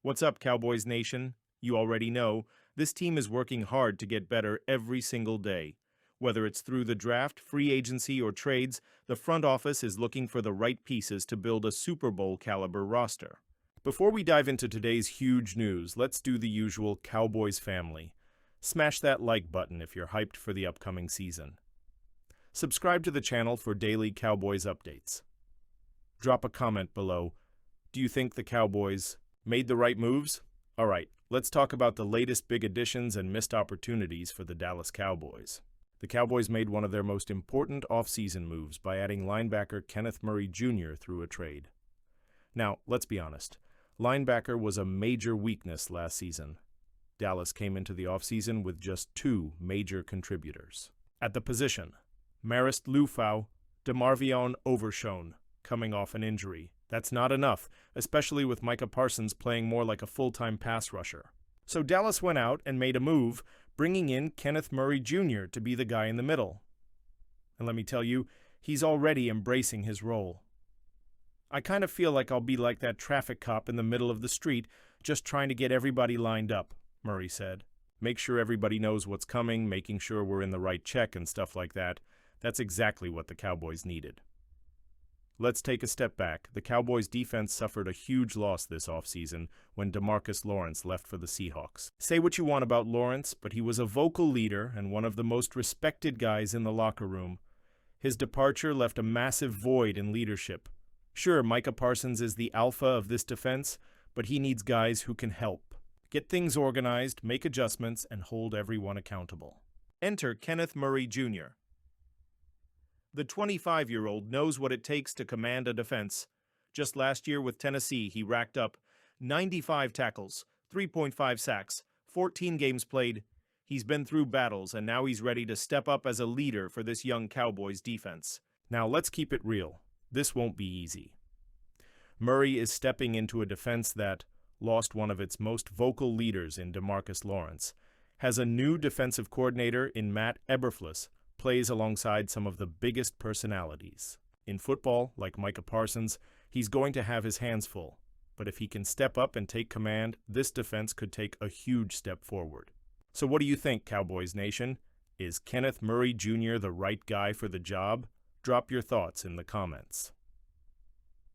What's up, Cowboys Nation? You already know, this team is working hard to get better every single day. Whether it's through the draft, free agency, or trades, the front office is looking for the right pieces to build a Super Bowl-caliber roster. Before we dive into today's huge news, let's do the usual Cowboys family. Smash that like button if you're hyped for the upcoming season. Subscribe to the channel for daily Cowboys updates. Drop a comment below. Do you think the Cowboys made the right moves? All right, let's talk about the latest big additions and missed opportunities for the Dallas Cowboys. The Cowboys made one of their most important offseason moves by adding linebacker Kenneth Murray Jr. through a trade. Now, let's be honest. Linebacker was a major weakness last season. Dallas came into the offseason with just two major contributors. At the position, Marist Liufau, DeMarvion Overshown, coming off an injury. That's not enough, especially with Micah Parsons playing more like a full-time pass rusher. So Dallas went out and made a move, bringing in Kenneth Murray Jr. to be the guy in the middle. And let me tell you, he's already embracing his role. I kind of feel like I'll be like that traffic cop in the middle of the street, just trying to get everybody lined up, Murray said. Make sure everybody knows what's coming, making sure we're in the right check and stuff like that. That's exactly what the Cowboys needed. Let's take a step back. The Cowboys' defense suffered a huge loss this offseason when DeMarcus Lawrence left for the Seahawks. Say what you want about Lawrence, but he was a vocal leader and one of the most respected guys in the locker room. His departure left a massive void in leadership. Sure, Micah Parsons is the alpha of this defense, but he needs guys who can help. Get things organized, make adjustments, and hold everyone accountable. Enter Kenneth Murray Jr. The 25-year-old knows what it takes to command a defense. Just last year with Tennessee, he racked up 95 tackles, 3.5 sacks, 14 games played. He's been through battles, and now he's ready to step up as a leader for this young Cowboys defense. Now, let's keep it real. This won't be easy. Murray is stepping into a defense that lost one of its most vocal leaders in DeMarcus Lawrence, has a new defensive coordinator in Matt Eberflus, plays alongside some of the biggest personalities. In football, like Micah Parsons, he's going to have his hands full. But if he can step up and take command, this defense could take a huge step forward. So what do you think, Cowboys Nation? Is Kenneth Murray Jr. the right guy for the job? Drop your thoughts in the comments.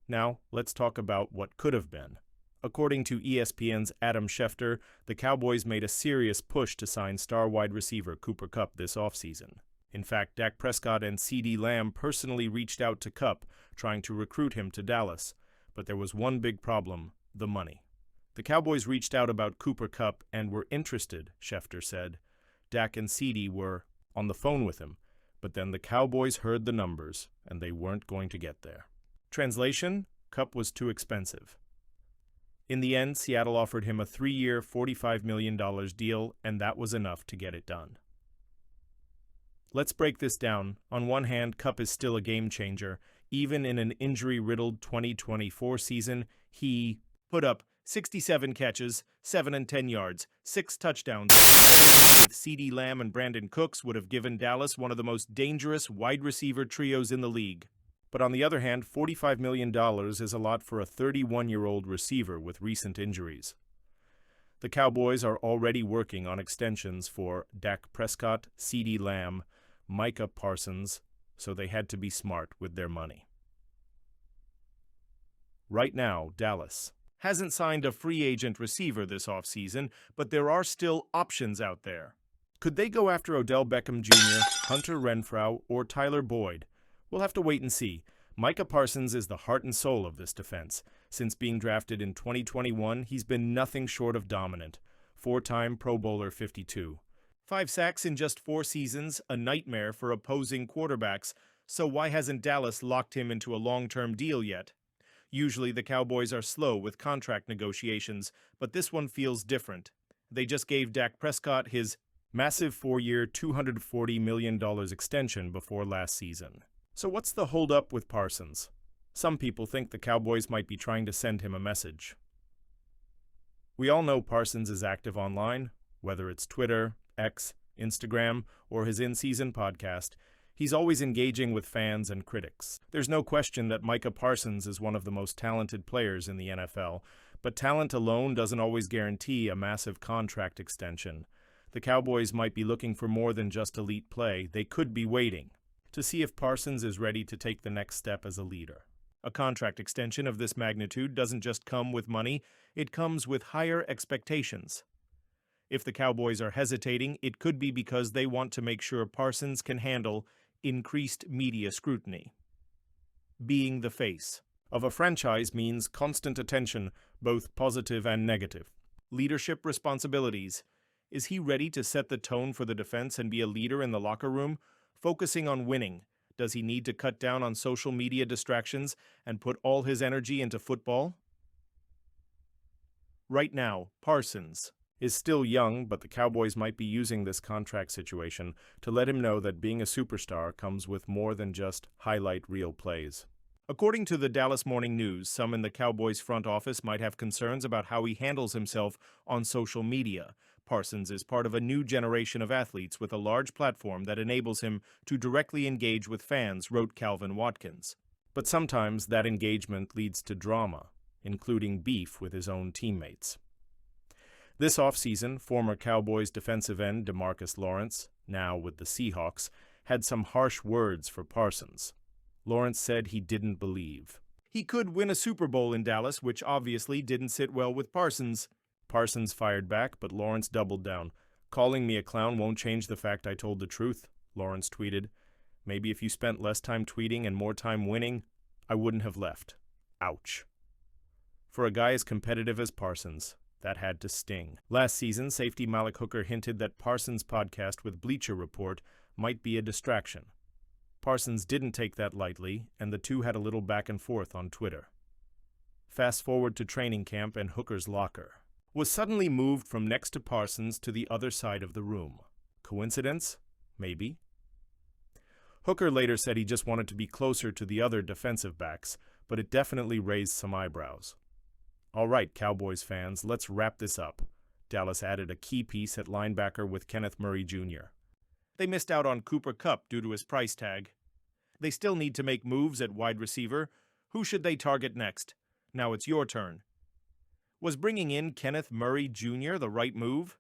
Now, let's talk about what could have been. According to ESPN's Adam Schefter, the Cowboys made a serious push to sign star wide receiver Cooper Kupp this offseason. In fact, Dak Prescott and CeeDee Lamb personally reached out to Kupp, trying to recruit him to Dallas. But there was one big problem: the money. The Cowboys reached out about Cooper Kupp and were interested, Schefter said. Dak and CeeDee were on the phone with him, but then the Cowboys heard the numbers, and they weren't going to get there. Translation: Kupp was too expensive. In the end, Seattle offered him a 3-year, $45 million deal, and that was enough to get it done. Let's break this down. On one hand, Kupp is still a game changer. Even in an injury-riddled 2024 season, he put up 67 catches, 7 and 10 yards, 6 touchdowns. With CeeDee Lamb and Brandon Cooks would have given Dallas one of the most dangerous wide receiver trios in the league. But on the other hand, $45 million is a lot for a 31-year-old receiver with recent injuries. The Cowboys are already working on extensions for Dak Prescott, CeeDee Lamb, Micah Parsons, so they had to be smart with their money. Right now, Dallas hasn't signed a free agent receiver this offseason, but there are still options out there. Could they go after Odell Beckham Jr., Hunter Renfrow, or Tyler Boyd? We'll have to wait and see. Micah Parsons is the heart and soul of this defense. Since being drafted in 2021, he's been nothing short of dominant. 4-time Pro Bowler 52. 5 sacks in just 4 seasons, a nightmare for opposing quarterbacks. So why hasn't Dallas locked him into a long-term deal yet? Usually the Cowboys are slow with contract negotiations, but this one feels different. They just gave Dak Prescott his massive 4-year, $240 million extension before last season. So what's the holdup with Parsons? Some people think the Cowboys might be trying to send him a message. We all know Parsons is active online, whether it's Twitter, X, Instagram, or his in-season podcast. He's always engaging with fans and critics. There's no question that Micah Parsons is one of the most talented players in the NFL, But talent alone doesn't always guarantee a massive contract extension. The Cowboys might be looking for more than just elite play. They could be waiting to see if Parsons is ready to take the next step as a leader. A contract extension of this magnitude doesn't just come with money, it comes with higher expectations. If the Cowboys are hesitating, it could be because they want to make sure Parsons can handle increased media scrutiny. Being the face of a franchise means constant attention, both positive and negative. Leadership responsibilities. Is he ready to set the tone for the defense and be a leader in the locker room? Focusing on winning. Does he need to cut down on social media distractions and put all his energy into football? Right now, Parsons is still young, but the Cowboys might be using this contract situation to let him know that being a superstar comes with more than just highlight reel plays. According to the Dallas Morning News, some in the Cowboys front office might have concerns about how he handles himself on social media. Parsons is part of a new generation of athletes with a large platform that enables him to directly engage with fans, wrote Calvin Watkins. But sometimes that engagement leads to drama, including beef with his own teammates. This offseason, former Cowboys defensive end DeMarcus Lawrence, now with the Seahawks, had some harsh words for Parsons. Lawrence said he didn't believe he could win a Super Bowl in Dallas, which obviously didn't sit well with Parsons. Parsons fired back, but Lawrence doubled down. "Calling me a clown won't change the fact I told the truth," Lawrence tweeted. "Maybe if you spent less time tweeting and more time winning, I wouldn't have left." Ouch. For a guy as competitive as Parsons, that had to sting. Last season, safety Malik Hooker hinted that Parsons' podcast with Bleacher Report might be a distraction. Parsons didn't take that lightly, and the two had a little back and forth on Twitter. Fast forward to training camp, and Hooker's locker was suddenly moved from next to Parsons to the other side of the room. Coincidence? Maybe. Hooker later said he just wanted to be closer to the other defensive backs, but it definitely raised some eyebrows. All right, Cowboys fans, let's wrap this up. Dallas added a key piece at linebacker with Kenneth Murray Jr. They missed out on Cooper Kupp due to his price tag. They still need to make moves at wide receiver. Who should they target next? Now it's your turn. Was bringing in Kenneth Murray Jr. the right move?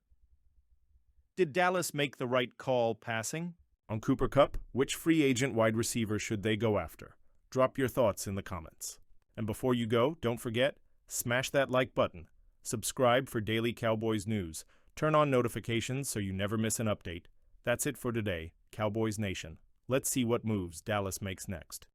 Did Dallas make the right call passing? On Cooper Kupp, which free agent wide receiver should they go after? Drop your thoughts in the comments. And before you go, don't forget, smash that like button. Subscribe for daily Cowboys news. Turn on notifications so you never miss an update. That's it for today, Cowboys Nation. Let's see what moves Dallas makes next.